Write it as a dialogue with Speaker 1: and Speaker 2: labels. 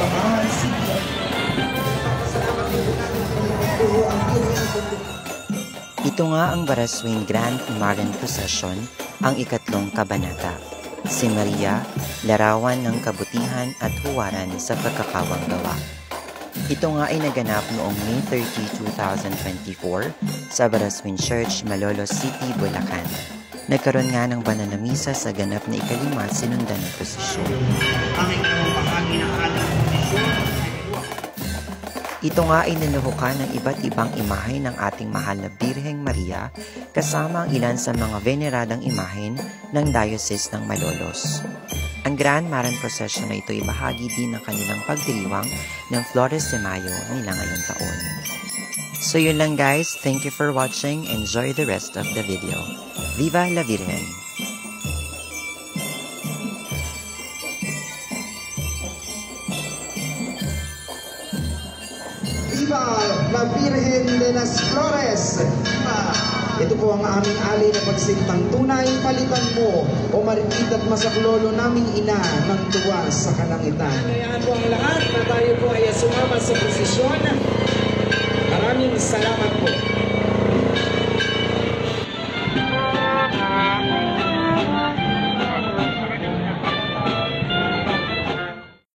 Speaker 1: Bataan City. Salamat din po natin ang
Speaker 2: Ito nga ang Baraswing Grand Imagen Procession, ang ikatlong kabanata. Si Maria, larawan ng kabutihan at huwaran sa pagkakawang gawa. Ito nga ay naganap noong May 30, 2024 sa Baraswing Church, Malolos City, Bulacan. Nagkaroon nga ng banal na misa sa ganap na ikalima sinundan ng prosesyon.
Speaker 1: bahagi ng ating posisyon.
Speaker 2: Ito nga ay ninuhukan ng iba't ibang imahe ng ating mahal na Birheng Maria kasama ang ilan sa mga veneradang imahen ng Diocese ng Malolos. Ang Grand Maran Procession na ito ay bahagi din ng kanilang pagdiriwang ng Flores de Mayo nila ngayong taon. So yun lang guys, thank you for watching, enjoy the rest of the video. Viva la Virgen!
Speaker 1: Viva la Virgen de las Flores! Ito po ang aming alay na pagsintang tunay, palitan mo o marikit at masaklolo naming ina ng tuwa sa kalangitan.
Speaker 3: Kayaan po ang lahat na tayo po ay sumama sa prosesyon. Maraming salamat po.